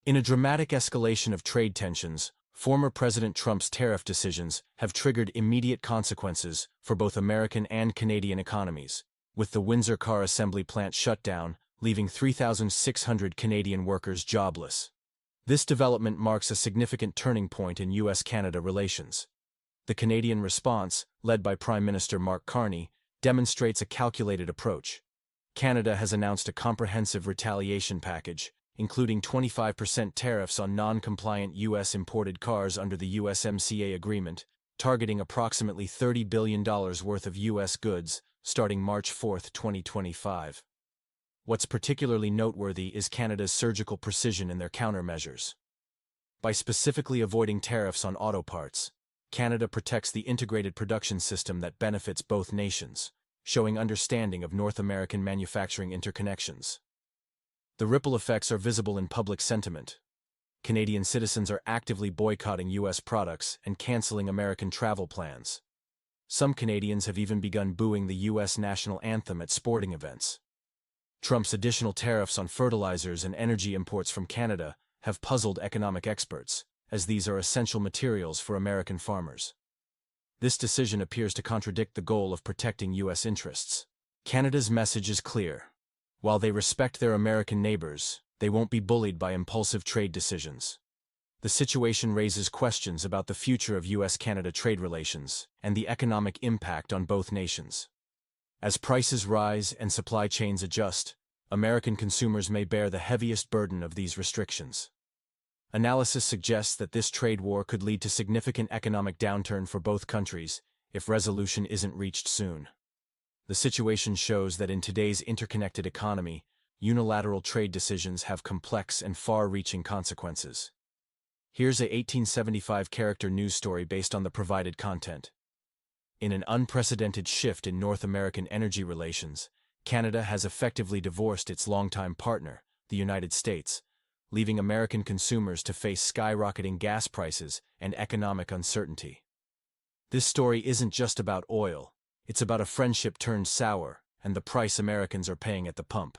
In a dramatic escalation of trade tensions, former President Trump's tariff decisions have triggered immediate consequences for both American and Canadian economies, with the Windsor Car Assembly plant shut down, leaving 3,600 Canadian workers jobless. This development marks a significant turning point in US-Canada relations. The Canadian response, led by Prime Minister Mark Carney, demonstrates a calculated approach. Canada has announced a comprehensive retaliation package, including 25% tariffs on non-compliant U.S. imported cars under the USMCA agreement, targeting approximately $30 billion worth of U.S. goods, starting March 4, 2025. What's particularly noteworthy is Canada's surgical precision in their countermeasures. By specifically avoiding tariffs on auto parts, Canada protects the integrated production system that benefits both nations, showing understanding of North American manufacturing interconnections. The ripple effects are visible in public sentiment. Canadian citizens are actively boycotting U.S. products and canceling American travel plans. Some Canadians have even begun booing the U.S. national anthem at sporting events. Trump's additional tariffs on fertilizers and energy imports from Canada have puzzled economic experts, as these are essential materials for American farmers. This decision appears to contradict the goal of protecting U.S. interests. Canada's message is clear. While they respect their American neighbors, they won't be bullied by impulsive trade decisions. The situation raises questions about the future of US-Canada trade relations and the economic impact on both nations. As prices rise and supply chains adjust, American consumers may bear the heaviest burden of these restrictions. Analysis suggests that this trade war could lead to significant economic downturn for both countries if resolution isn't reached soon. The situation shows that in today's interconnected economy, unilateral trade decisions have complex and far-reaching consequences. Here's a 1875 character news story based on the provided content. In an unprecedented shift in North American energy relations, Canada has effectively divorced its longtime partner, the United States, leaving American consumers to face skyrocketing gas prices and economic uncertainty. This story isn't just about oil. It's about a friendship turned sour and the price Americans are paying at the pump.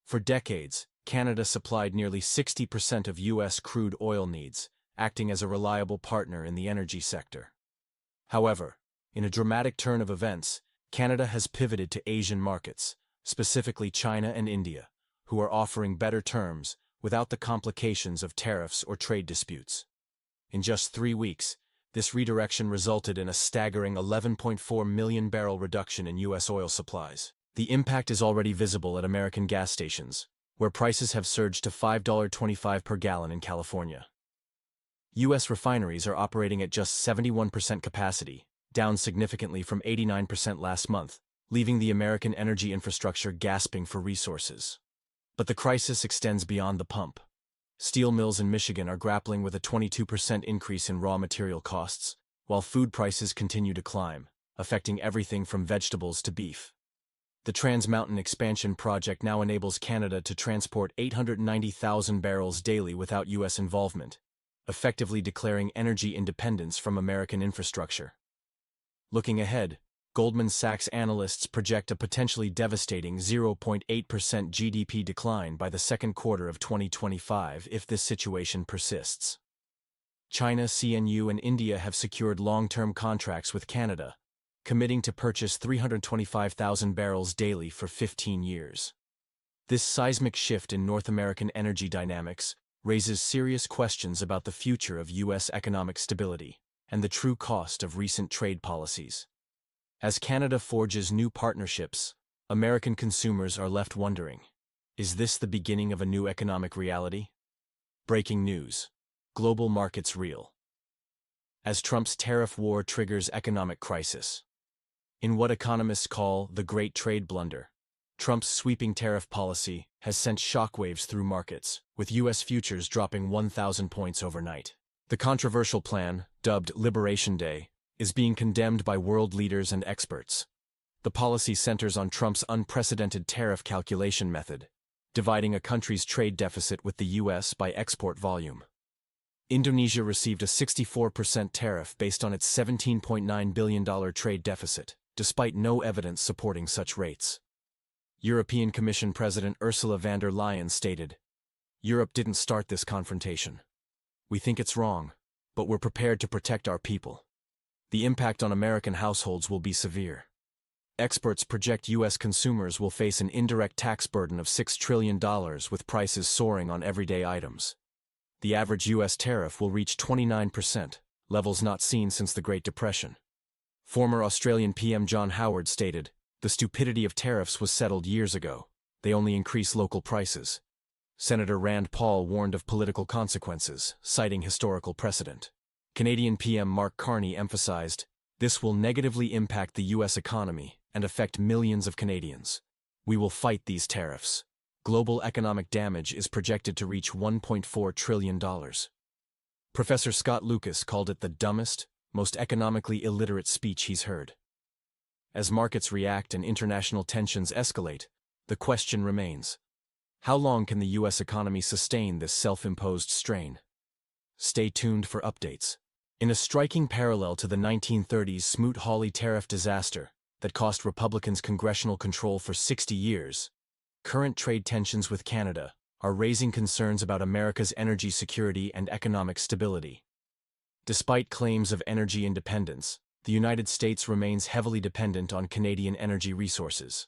For decades, Canada supplied nearly 60% of U.S. crude oil needs, acting as a reliable partner in the energy sector. However, in a dramatic turn of events, Canada has pivoted to Asian markets, specifically China and India, who are offering better terms without the complications of tariffs or trade disputes. In just 3 weeks, this redirection resulted in a staggering 11.4 million barrel reduction in U.S. oil supplies. The impact is already visible at American gas stations, where prices have surged to $5.25 per gallon in California. U.S. refineries are operating at just 71% capacity, down significantly from 89% last month, leaving the American energy infrastructure gasping for resources. But the crisis extends beyond the pump. Steel mills in Michigan are grappling with a 22% increase in raw material costs, while food prices continue to climb, affecting everything from vegetables to beef. The Trans Mountain Expansion project now enables Canada to transport 890,000 barrels daily without U.S. involvement, effectively declaring energy independence from American infrastructure. Looking ahead, Goldman Sachs analysts project a potentially devastating 0.8% GDP decline by the second quarter of 2025 if this situation persists. China, CNU, and India have secured long-term contracts with Canada, committing to purchase 325,000 barrels daily for 15 years. This seismic shift in North American energy dynamics raises serious questions about the future of U.S. economic stability and the true cost of recent trade policies. As Canada forges new partnerships, American consumers are left wondering, is this the beginning of a new economic reality? Breaking news. Global markets reel. As Trump's tariff war triggers economic crisis. In what economists call the Great Trade Blunder, Trump's sweeping tariff policy has sent shockwaves through markets, with U.S. futures dropping 1,000 points overnight. The controversial plan, dubbed Liberation Day, is being condemned by world leaders and experts. The policy centers on Trump's unprecedented tariff calculation method, dividing a country's trade deficit with the U.S. by export volume. Indonesia received a 64% tariff based on its $17.9 billion trade deficit, despite no evidence supporting such rates. European Commission President Ursula von der Leyen stated, Europe didn't start this confrontation. We think it's wrong, but we're prepared to protect our people. The impact on American households will be severe. Experts project U.S. consumers will face an indirect tax burden of $6 trillion with prices soaring on everyday items. The average U.S. tariff will reach 29%, levels not seen since the Great Depression. Former Australian PM John Howard stated, "The stupidity of tariffs was settled years ago. They only increase local prices." Senator Rand Paul warned of political consequences, citing historical precedent. Canadian PM Mark Carney emphasized, "This will negatively impact the U.S. economy and affect millions of Canadians. We will fight these tariffs." Global economic damage is projected to reach $1.4 trillion. Professor Scott Lucas called it the dumbest, most economically illiterate speech he's heard. As markets react and international tensions escalate, the question remains: how long can the U.S. economy sustain this self-imposed strain? Stay tuned for updates. In a striking parallel to the 1930s Smoot-Hawley tariff disaster that cost Republicans congressional control for 60 years, current trade tensions with Canada are raising concerns about America's energy security and economic stability. Despite claims of energy independence, the United States remains heavily dependent on Canadian energy resources.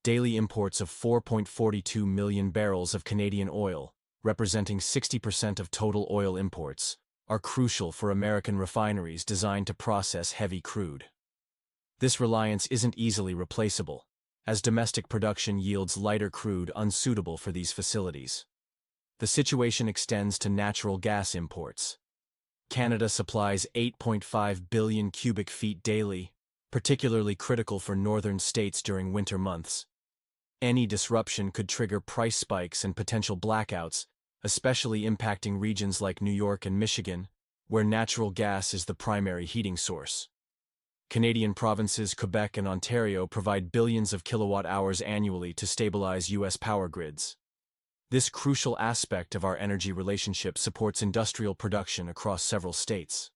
Daily imports of 4.42 million barrels of Canadian oil, representing 60% of total oil imports, are crucial for American refineries designed to process heavy crude. This reliance isn't easily replaceable, as domestic production yields lighter crude unsuitable for these facilities. The situation extends to natural gas imports. Canada supplies 8.5 billion cubic feet daily, particularly critical for northern states during winter months. Any disruption could trigger price spikes and potential blackouts, especially impacting regions like New York and Michigan, where natural gas is the primary heating source. Canadian provinces Quebec and Ontario provide billions of kilowatt-hours annually to stabilize U.S. power grids. This crucial aspect of our energy relationship supports industrial production across several states.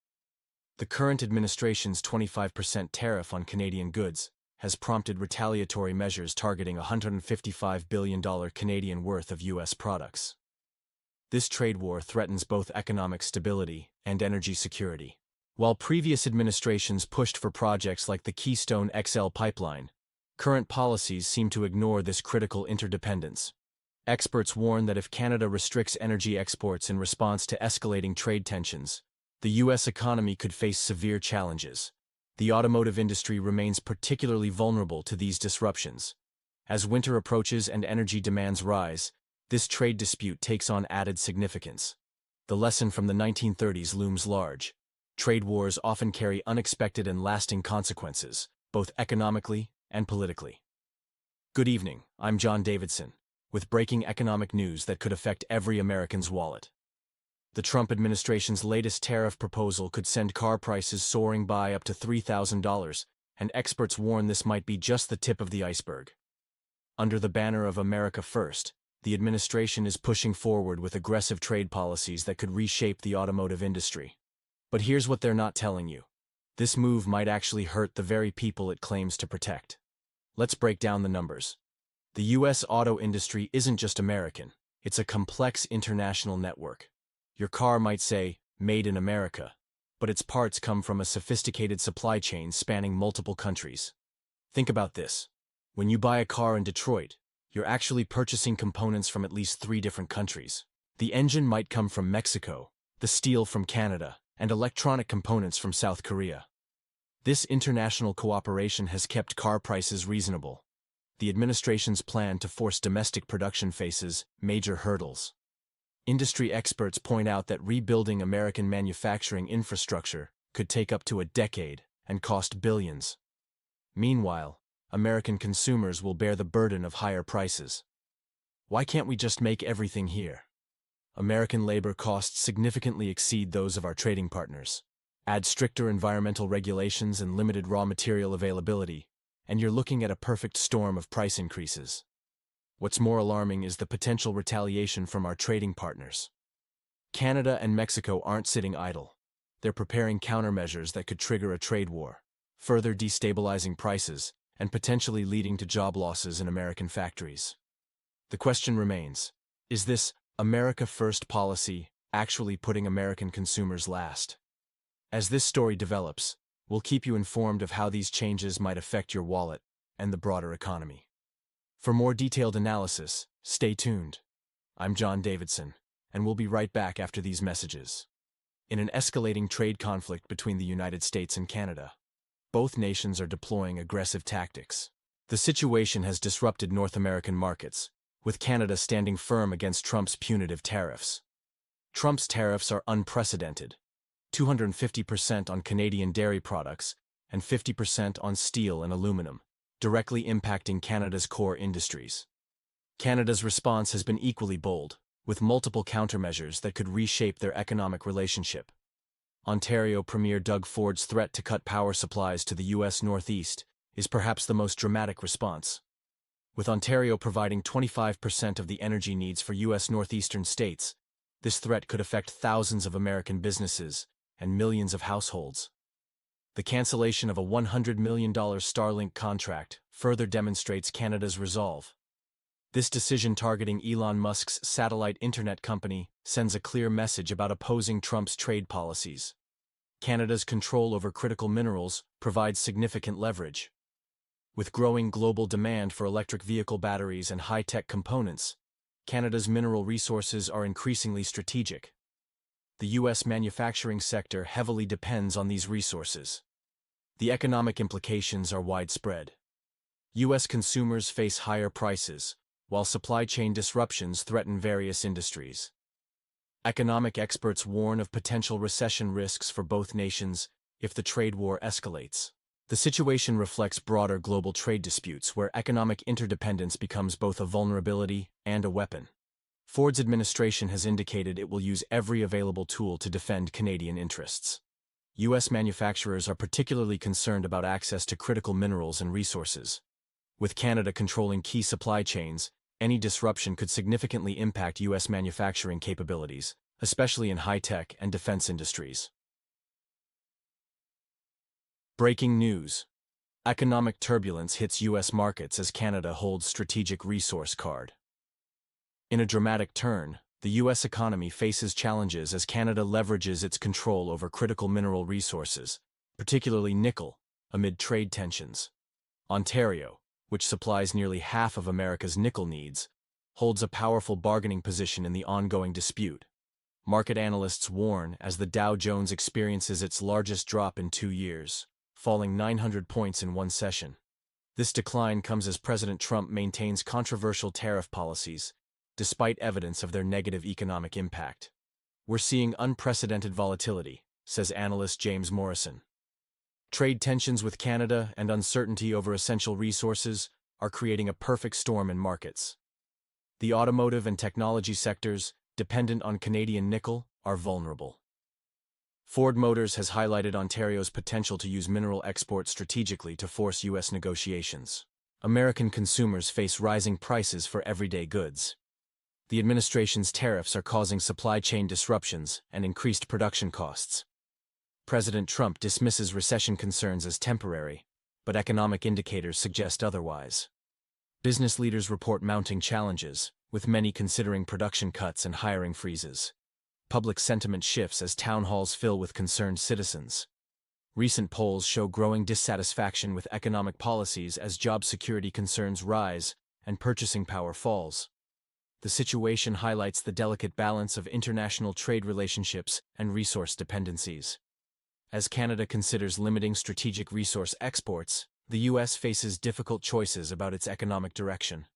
The current administration's 25% tariff on Canadian goods has prompted retaliatory measures targeting $155 billion Canadian worth of U.S. products. This trade war threatens both economic stability and energy security. While previous administrations pushed for projects like the Keystone XL pipeline, current policies seem to ignore this critical interdependence. Experts warn that if Canada restricts energy exports in response to escalating trade tensions, the U.S. economy could face severe challenges. The automotive industry remains particularly vulnerable to these disruptions. As winter approaches and energy demands rise, this trade dispute takes on added significance. The lesson from the 1930s looms large. Trade wars often carry unexpected and lasting consequences, both economically and politically. Good evening, I'm John Davidson, with breaking economic news that could affect every American's wallet. The Trump administration's latest tariff proposal could send car prices soaring by up to $3,000, and experts warn this might be just the tip of the iceberg. Under the banner of America First, the administration is pushing forward with aggressive trade policies that could reshape the automotive industry. But here's what they're not telling you. This move might actually hurt the very people it claims to protect. Let's break down the numbers. The U.S. auto industry isn't just American, it's a complex international network. Your car might say, "Made in America," but its parts come from a sophisticated supply chain spanning multiple countries. Think about this. When you buy a car in Detroit, you're actually purchasing components from at least 3 different countries. The engine might come from Mexico, the steel from Canada, and electronic components from South Korea. This international cooperation has kept car prices reasonable. The administration's plan to force domestic production faces major hurdles. Industry experts point out that rebuilding American manufacturing infrastructure could take up to a decade and cost billions. Meanwhile, American consumers will bear the burden of higher prices. Why can't we just make everything here? American labor costs significantly exceed those of our trading partners. Add stricter environmental regulations and limited raw material availability, and you're looking at a perfect storm of price increases. What's more alarming is the potential retaliation from our trading partners. Canada and Mexico aren't sitting idle. They're preparing countermeasures that could trigger a trade war, further destabilizing prices and potentially leading to job losses in American factories. The question remains, is this America First policy actually putting American consumers last. As this story develops, we'll keep you informed of how these changes might affect your wallet and the broader economy. For more detailed analysis, stay tuned. I'm John Davidson, and we'll be right back after these messages. In an escalating trade conflict between the United States and Canada, both nations are deploying aggressive tactics. The situation has disrupted North American markets, with Canada standing firm against Trump's punitive tariffs. Trump's tariffs are unprecedented: 250% on Canadian dairy products and 50% on steel and aluminum, directly impacting Canada's core industries. Canada's response has been equally bold, with multiple countermeasures that could reshape their economic relationship. Ontario Premier Doug Ford's threat to cut power supplies to the U.S. Northeast is perhaps the most dramatic response. With Ontario providing 25% of the energy needs for U.S. northeastern states, this threat could affect thousands of American businesses and millions of households. The cancellation of a $100 million Starlink contract further demonstrates Canada's resolve. This decision targeting Elon Musk's satellite internet company sends a clear message about opposing Trump's trade policies. Canada's control over critical minerals provides significant leverage. With growing global demand for electric vehicle batteries and high-tech components, Canada's mineral resources are increasingly strategic. The U.S. manufacturing sector heavily depends on these resources. The economic implications are widespread. U.S. consumers face higher prices, while supply chain disruptions threaten various industries. Economic experts warn of potential recession risks for both nations if the trade war escalates. The situation reflects broader global trade disputes where economic interdependence becomes both a vulnerability and a weapon. Ford's administration has indicated it will use every available tool to defend Canadian interests. U.S. manufacturers are particularly concerned about access to critical minerals and resources. With Canada controlling key supply chains, any disruption could significantly impact U.S. manufacturing capabilities, especially in high-tech and defense industries. Breaking news: economic turbulence hits U.S. markets as Canada holds strategic resource card. In a dramatic turn, the U.S. economy faces challenges as Canada leverages its control over critical mineral resources, particularly nickel, amid trade tensions. Ontario, which supplies nearly half of America's nickel needs, holds a powerful bargaining position in the ongoing dispute. Market analysts warn as the Dow Jones experiences its largest drop in 2 years, falling 900 points in one session. This decline comes as President Trump maintains controversial tariff policies, despite evidence of their negative economic impact. We're seeing unprecedented volatility, says analyst James Morrison. Trade tensions with Canada and uncertainty over essential resources are creating a perfect storm in markets. The automotive and technology sectors, dependent on Canadian nickel, are vulnerable. Ford Motors has highlighted Ontario's potential to use mineral exports strategically to force U.S. negotiations. American consumers face rising prices for everyday goods. The administration's tariffs are causing supply chain disruptions and increased production costs. President Trump dismisses recession concerns as temporary, but economic indicators suggest otherwise. Business leaders report mounting challenges, with many considering production cuts and hiring freezes. Public sentiment shifts as town halls fill with concerned citizens. Recent polls show growing dissatisfaction with economic policies as job security concerns rise and purchasing power falls. The situation highlights the delicate balance of international trade relationships and resource dependencies. As Canada considers limiting strategic resource exports, the U.S. faces difficult choices about its economic direction.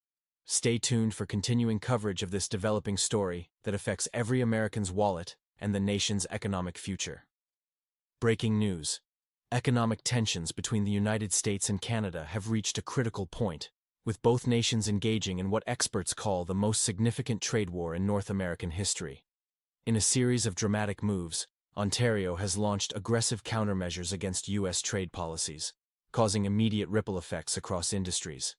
Stay tuned for continuing coverage of this developing story that affects every American's wallet and the nation's economic future. Breaking news: economic tensions between the United States and Canada have reached a critical point, with both nations engaging in what experts call the most significant trade war in North American history. In a series of dramatic moves, Ontario has launched aggressive countermeasures against U.S. trade policies, causing immediate ripple effects across industries.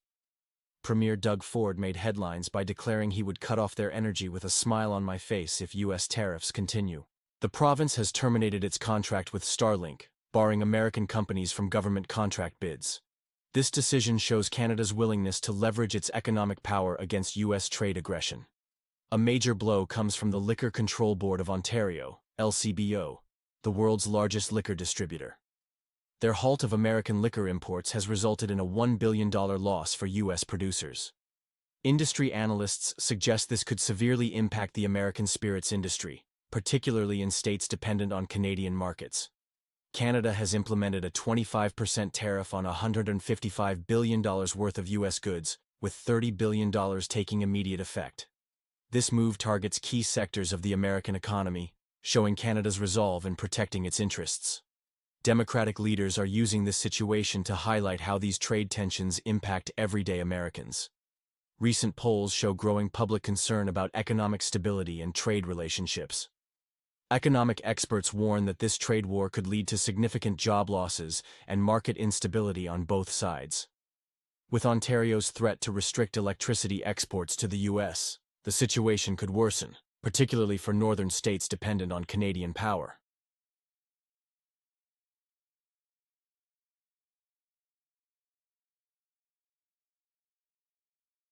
Premier Doug Ford made headlines by declaring he would cut off their energy with a smile on my face if U.S. tariffs continue. The province has terminated its contract with Starlink, barring American companies from government contract bids. This decision shows Canada's willingness to leverage its economic power against U.S. trade aggression. A major blow comes from the Liquor Control Board of Ontario, LCBO, the world's largest liquor distributor. Their halt of American liquor imports has resulted in a $1 billion loss for U.S. producers. Industry analysts suggest this could severely impact the American spirits industry, particularly in states dependent on Canadian markets. Canada has implemented a 25% tariff on $155 billion worth of U.S. goods, with $30 billion taking immediate effect. This move targets key sectors of the American economy, showing Canada's resolve in protecting its interests. Democratic leaders are using this situation to highlight how these trade tensions impact everyday Americans. Recent polls show growing public concern about economic stability and trade relationships. Economic experts warn that this trade war could lead to significant job losses and market instability on both sides. With Ontario's threat to restrict electricity exports to the U.S., the situation could worsen, particularly for northern states dependent on Canadian power.